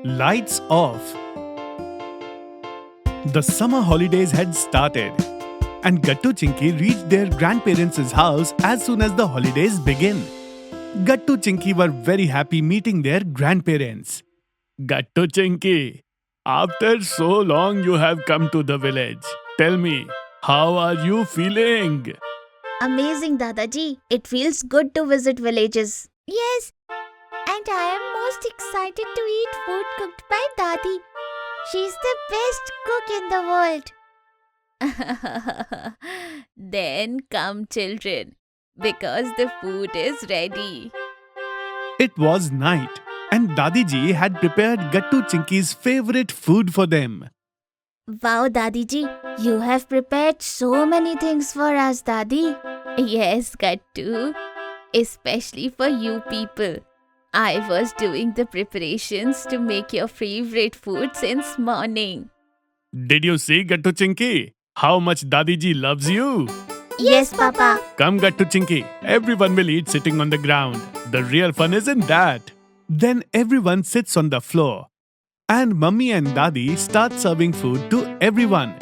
Lights off. The summer holidays had started, and Gattu Chinky reached their grandparents' house as soon as the holidays began. Gattu Chinky were very happy meeting their grandparents. Gattu Chinky, after so long you have come to the village. Tell me, how are you feeling? Amazing, Dadaji. It feels good to visit villages. Yes, and I am most excited to eat food cooked by Dadi. She's the best cook in the world. Then come, children, because the food is ready. It was night, and Dadiji had prepared Gattu Chinky's favorite food for them. Wow, Dadiji, you have prepared so many things for us, Dadi. Yes, Gattu, especially for you people. I was doing the preparations to make your favorite food since morning. Did you see, Gattu Chinky, how much Dadiji loves you? Yes, Papa. Come, Gattu Chinky, everyone will eat sitting on the ground. The real fun is in that. Then everyone sits on the floor, and Mummy and Dadi start serving food to everyone.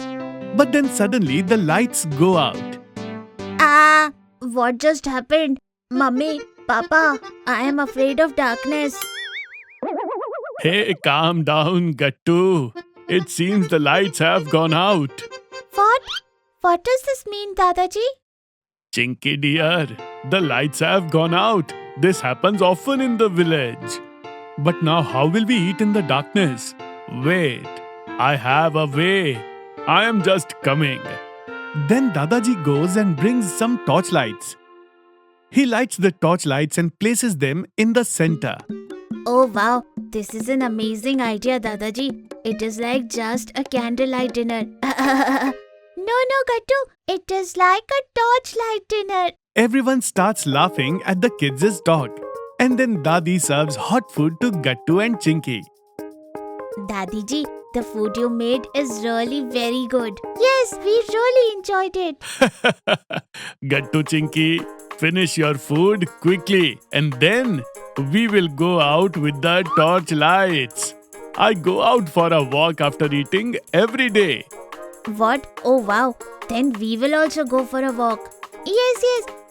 But then suddenly the lights go out. What just happened? Mummy, Papa, I am afraid of darkness. Hey, calm down, Gattu. It seems the lights have gone out. What? What does this mean, Dadaji? Chinky dear, the lights have gone out. This happens often in the village. But now how will we eat in the darkness? Wait, I have a way. I am just coming. Then Dadaji goes and brings some torchlights. He lights the torchlights and places them in the center. Oh wow, this is an amazing idea, Dadaji. It is like just a candlelight dinner. No, Gattu, it is like a torchlight dinner. Everyone starts laughing at the kids' talk. And then Dadi serves hot food to Gattu and Chinky. Dadiji, the food you made is really very good. Yes, we really enjoyed it. Gattu Chinky, finish your food quickly and then we will go out with the torch lights. I go out for a walk after eating every day. What? Oh wow, then we will also go for a walk. Yes,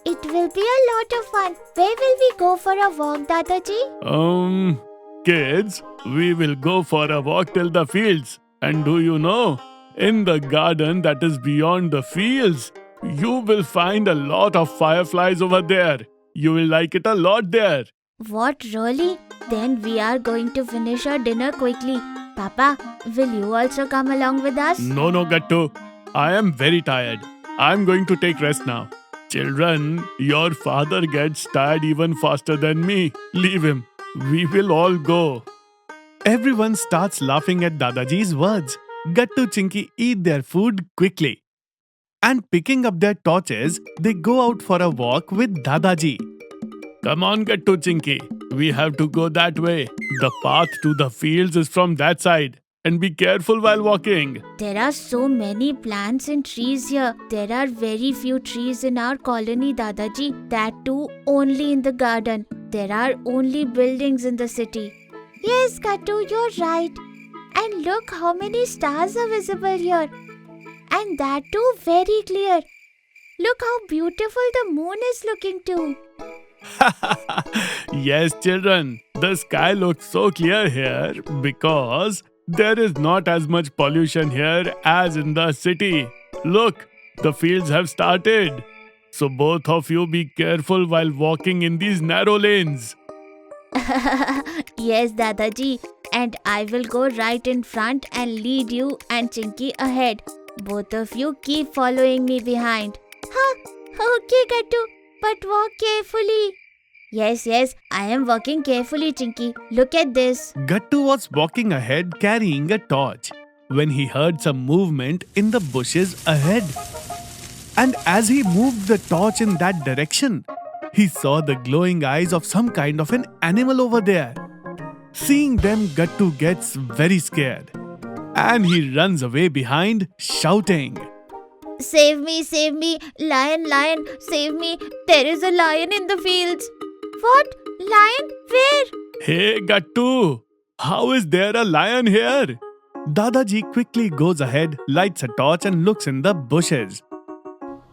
it will be a lot of fun. Where will we go for a walk, Dadaji? Kids, we will go for a walk till the fields. And do you know, in the garden that is beyond the fields, you will find a lot of fireflies over there. You will like it a lot there. What, really? Then we are going to finish our dinner quickly. Papa, will you also come along with us? No, Gattu. I am very tired. I am going to take rest now. Children, your father gets tired even faster than me. Leave him. We will all go. Everyone starts laughing at Dadaji's words. Gattu Chinky eat their food quickly. And picking up their torches, they go out for a walk with Dadaji. Come on, Gattu Chinky. We have to go that way. The path to the fields is from that side. And be careful while walking. There are so many plants and trees here. There are very few trees in our colony, Dadaji. That too only in the garden. There are only buildings in the city. Yes, Gattu, you're right. And look how many stars are visible here. And that too very clear. Look how beautiful the moon is looking too. Yes, children. The sky looks so clear here because there is not as much pollution here as in the city. Look, the fields have started. So both of you be careful while walking in these narrow lanes. Yes, Dadaji. And I will go right in front and lead you and Chinky ahead. Both of you keep following me behind. Okay, Gattu. But walk carefully. Yes, I am walking carefully, Chinky. Look at this. Gattu was walking ahead carrying a torch when he heard some movement in the bushes ahead. And as he moved the torch in that direction, he saw the glowing eyes of some kind of an animal over there. Seeing them, Gattu gets very scared. And he runs away behind, shouting, Save me, lion, save me. There is a lion in the fields. What? Lion? Where? Hey, Gattu! How is there a lion here? Dadaji quickly goes ahead, lights a torch and looks in the bushes.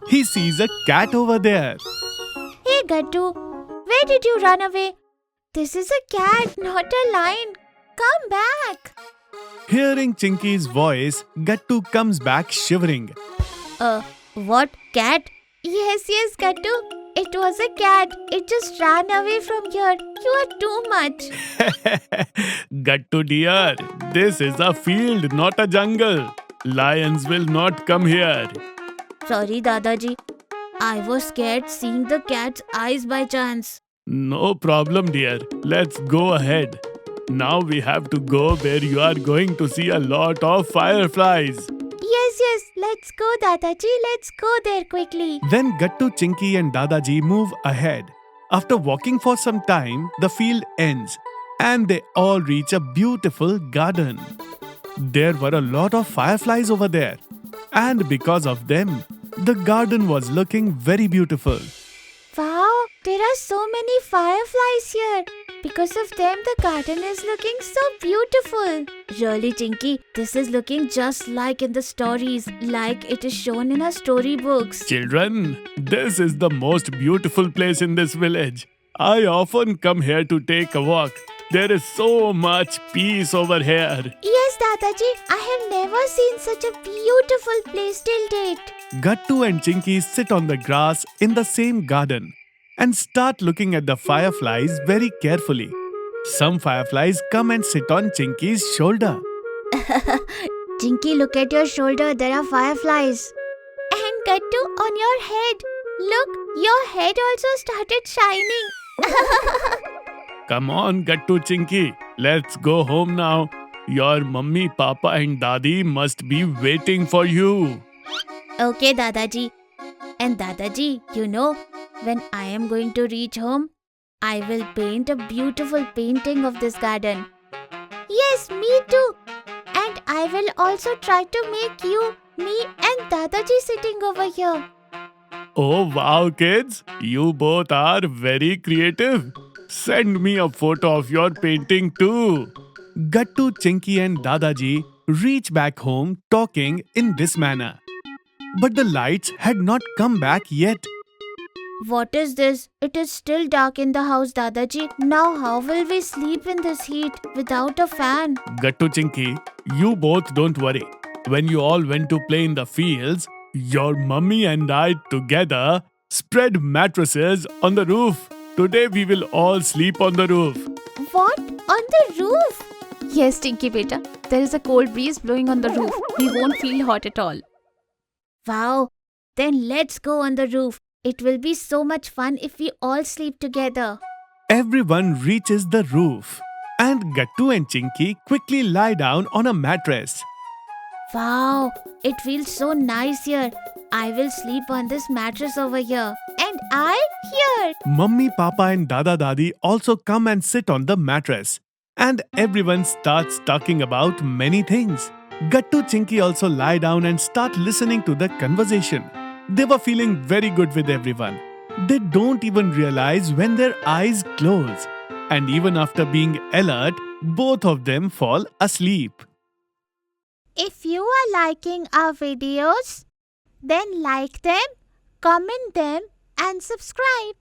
He sees a cat over there. Hey Gattu, where did you run away? This is a cat, not a lion. Come back. Hearing Chinky's voice, Gattu comes back shivering. What cat? Yes, Gattu. It was a cat. It just ran away from here. You are too much. Gattu dear, this is a field, not a jungle. Lions will not come here. Sorry, Dadaji. I was scared seeing the cat's eyes by chance. No problem, dear. Let's go ahead. Now we have to go where you are going to see a lot of fireflies. Yes, let's go, Dadaji. Let's go there quickly. Then Gattu, Chinky and Dadaji move ahead. After walking for some time, the field ends and they all reach a beautiful garden. There were a lot of fireflies over there, and because of them, the garden was looking very beautiful. Wow, there are so many fireflies here. Because of them, the garden is looking so beautiful. Really, Chinky, this is looking just like in the stories, like it is shown in our storybooks. Children, this is the most beautiful place in this village. I often come here to take a walk. There is so much peace over here. Yes, Dadaji, I have never seen such a beautiful place till date. Gattu and Chinky sit on the grass in the same garden and start looking at the fireflies very carefully. Some fireflies come and sit on Chinky's shoulder. Chinky, look at your shoulder, there are fireflies. And Gattu, on your head. Look, your head also started shining. Come on, Gattu, Chinky. Let's go home now. Your mummy, papa and daddy must be waiting for you. Okay, Dadaji. And Dadaji, you know, when I am going to reach home, I will paint a beautiful painting of this garden. Yes, me too. And I will also try to make you, me and Dadaji sitting over here. Oh wow, kids. You both are very creative. Send me a photo of your painting too. Gattu, Chinky and Dadaji reach back home talking in this manner. But the lights had not come back yet. What is this? It is still dark in the house, Dadaji. Now how will we sleep in this heat without a fan? Gattu, Chinky, you both don't worry. When you all went to play in the fields, your mummy and I together spread mattresses on the roof. Today we will all sleep on the roof. What? On the roof? Yes, Tinky beta. There is a cold breeze blowing on the roof. We won't feel hot at all. Wow. Then let's go on the roof. It will be so much fun if we all sleep together. Everyone reaches the roof, and Gattu and Chinky quickly lie down on a mattress. Wow. It feels so nice here. I will sleep on this mattress over here. And I here. Mummy, Papa and Dada Dadi also come and sit on the mattress. And everyone starts talking about many things. Gattu, Chinky also lie down and start listening to the conversation. They were feeling very good with everyone. They don't even realize when their eyes close. And even after being alert, both of them fall asleep. If you are liking our videos, then like them, comment them and subscribe.